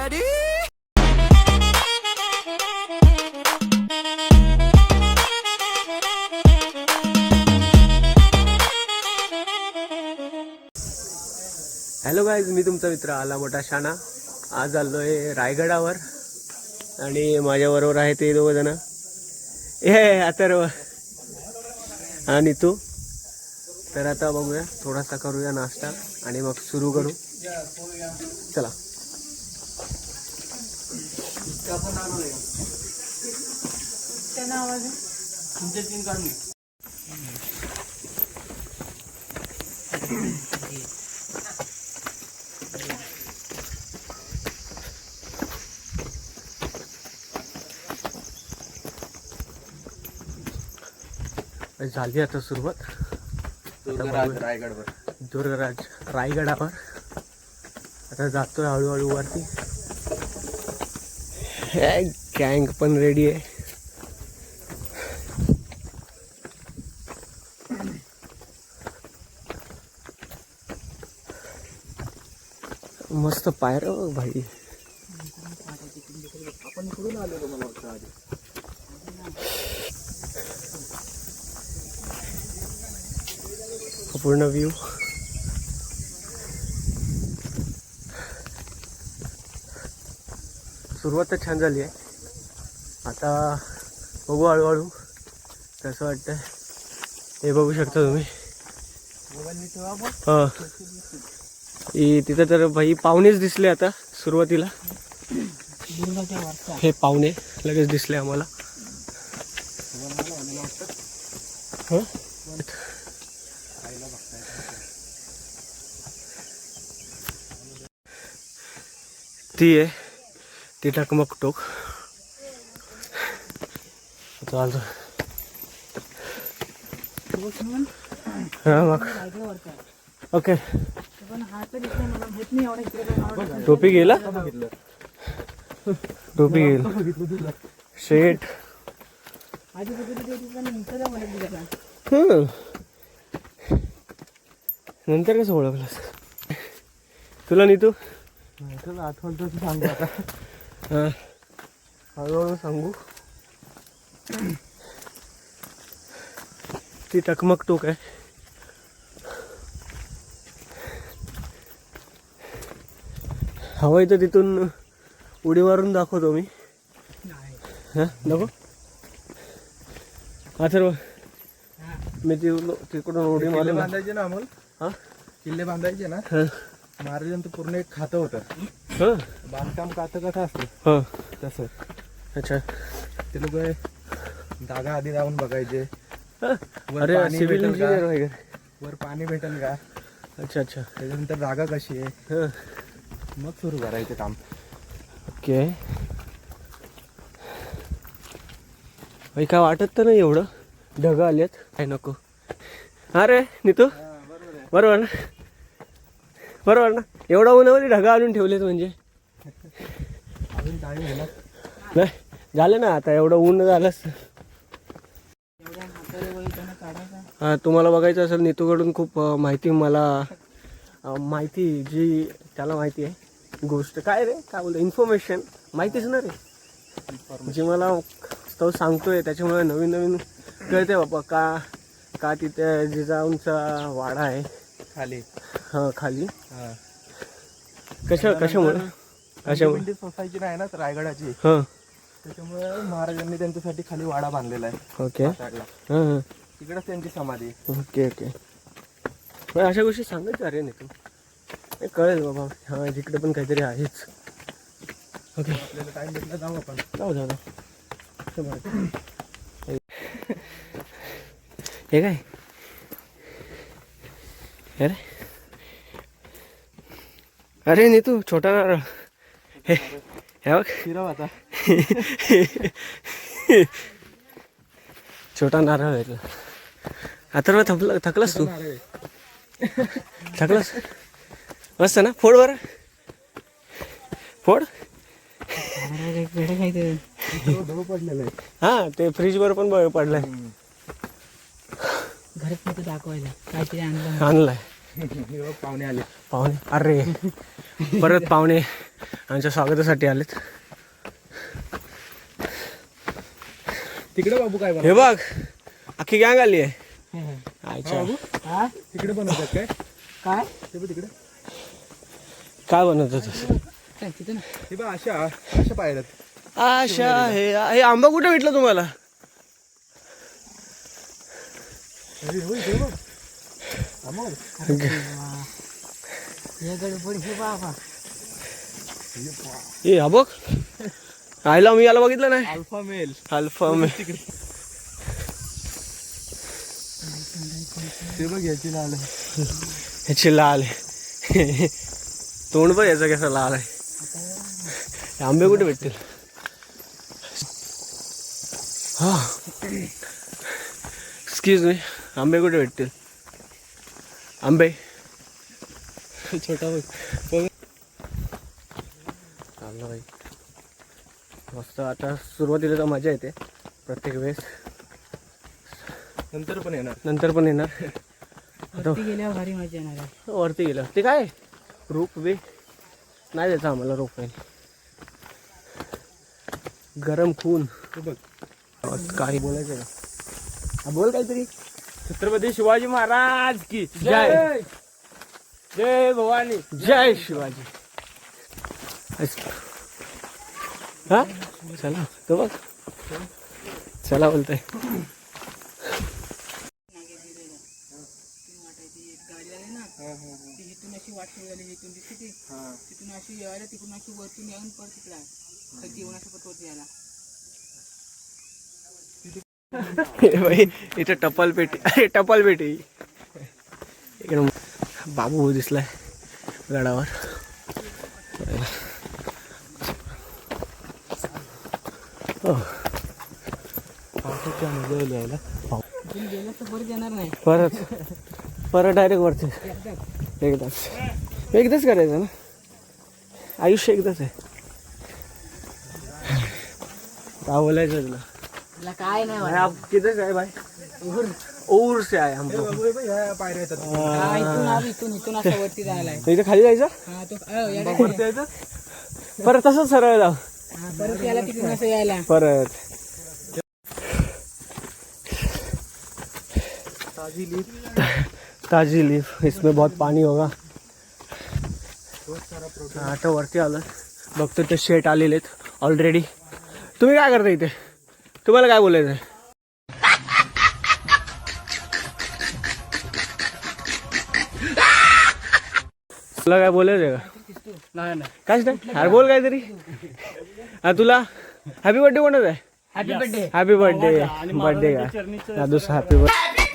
ready? Hello guys, मी तुमचा मित्र आला मोठा शाना. आज आलोय रायगडावर आणि माझ्याबरोबर आहे ते दोघ जण. अथर्व आणि तू. तर आता बघूया, थोडासा करूया नाश्ता आणि मग सुरू करू. चला. झाली आता सुरुवात. दुर्गराज रायगडावर आता जातोय हळूहळू वरती. गँग पण रेडी आहे. मस्त पायऱ्या बघ भाई. आपण इकडून आलेलो मला वाटतं आधी. पूर्ण व्ह्यू. सुरुवात तर छान झाली आहे. आता बघू हळूहळू कसं वाटतंय. हे बघू शकता तुम्ही. हां, तिथं तर भाई पाहुणेच दिसले आता सुरुवातीला. हे पाहुणे लगेच दिसले आम्हाला. हां, ती आहे ती टकमक टोक. चालतो. हां मग ओके. टोपी गेला. टोपी गेला शेट. नंतर कसं ओळखलंस तुला नीतू? आठवण सांगू आता. हां, हळूहळू सांगू. ती टकमक टोक आहे. हवं तर तिथून उडी मारून दाखवतो मी. हां नको अथर्व, मी तिकडून उडी मारून बांधायचे ना अमोल. हां, किल्ले बांधायचे ना. हां महाराजांचं पूर्ण एक खातं होतं. हां बांधकाम खातं कसं असतं हां. तसं. अच्छा. ते लोक जागा आधी जाऊन बघायचे. वर अरे पाणी सिव्हिल भेटेल इंजिनियर का? वगैरे. वर पाणी भेटेल का? अच्छा अच्छा. त्याच्यानंतर जागा कशी आहे हां मग सुरू करायचं काम. ओके. भाई काय वाटत तर नाही एवढं. ढगं आलेत. काय नको. अरे नीतू, बरोबर ना? बरोबर ना? एवढा उन्हामध्ये ढगा आणून ठेवलेत म्हणजे. अजून टाईम आहे ना. नाही झालं ना आता. एवढं ऊन झालंच. हां, तुम्हाला बघायचं असेल नीतूकडून खूप माहिती. मला माहिती जी त्याला माहिती आहे गोष्ट काय रे काय बोलतो, इन्फॉर्मेशन माहितीच ना रे. जी मला तो सांगतोय त्याच्यामुळे नवीन नवीन कळते बाबा. का तिथे जिजाऊंचा वाडा आहे खाली. हां खाली. हां, कशामुळे सोसायटी नाही ना रायगडाची. हां, त्याच्यामुळे महाराजांनी त्यांच्यासाठी खाली वाडा बांधलेला आहे. ओके. हां हां, तिकडेच त्यांची समाधी. Okay okay. अशा गोष्टी सांगायचं अरे नाही तू. कळेल बाबा. हां, जिकडे पण काहीतरी आहेच. ओके, आपल्याला टाइम भेटला जाऊ आपण. जाऊ. हे काय अरे अरे नीतू, छोटा नारळ. हे बघ फिरव आता. छोटा नारळ आहे. आता थकलास तू? थकलास मस्त ना. फोड बरं, फोड. हा, ते फ्रीज वर पण पडलाय. घरात दाखवायला काहीतरी आणलाय. पाहुणे आले. पाहुणे, अरे परत पाहुणे. आमच्या स्वागतासाठी आलेत. तिकडे बाबू काय हे बघ अख्खी गँग आली आहे. अच्छा हा तिकडे बनवतात काय काय ते बघ तिकडे. काय बनवत होतस? काय तिथं ना हे बघ अशा पाहिल्यात. आशा हे आंबा कुठे भेटला तुम्हाला? अरे होय ते बघ. अमोल हे गडबड हे बाबा ए हा बघ आयला मी याला बघितलं नाही. Alpha male. Alpha male. ते बघ याची लाल आहे. ह्याची लाल आहे. तोंड बघ याचं कसं लाल आहे. हे आंबे कुठे भेटतील? हा एक्सक्यूज मी आंबे कुठे भेटतील? आंबे छोटा बघ. चाललं बाई मस्त. आता सुरुवातीला तर मजा येते प्रत्येक वेळेस, नंतर पण येणार. नंतर पण येणार. वरती गेल्यावर भारी मजा येणार आहे. वरती गेलं ते काय रोप वे नाही द्यायचं आम्हाला. रोप वे गरम खून. ते बघ. काही बोलायचं का? हा, बोल काहीतरी. छत्रपती शिवाजी महाराज की जय. जय भवानी. जय शिवाजी. हा चला तो बघ चला बोलतोय. इथून अशी वाट सुरू झाली, इथून दिसते ती तिथून अशी यायला, तिकडून अशी वरतून येऊन परत तिकडे खाली येऊन असं परत वरती यायला. भाई इथे टपाल पेटी. अरे टपाल पेटी इकडे बाबू दिसलाय गडावर. इथून गेलं तर परत येणार नाही. परत डायरेक्ट वरती एकदाच करायचं ना. आयुष्य एकदाच आहे. काय बोलायचं तुला? तुला काय नाही भाई आप किधर से आए भाई? और से आए हम लोग. ह्या पायऱ्या येतात. इथून असं वरती जायला आहे. इथे खाली जायचं हा तो यायला परत तसंच सरळ जाऊ. परत यायला, तिथून असं यायला. परत ताजी लीफ. इसमें बहुत पानी होगा. आता वरती आलं बघतो ते शेट आलेले आहेत ऑलरेडी. तुम्ही काय करता इथे? तुम्हाला काय बोलायचं आहे? तुला काय बोलायचं का? नाही काहीच नाही. अरे बोल काहीतरी. हा तुला हॅपी बर्थडे कोणाचा आहे? Happy birthday. Happy birthday. Birthday का दुसरा हॅपी बर्थडे.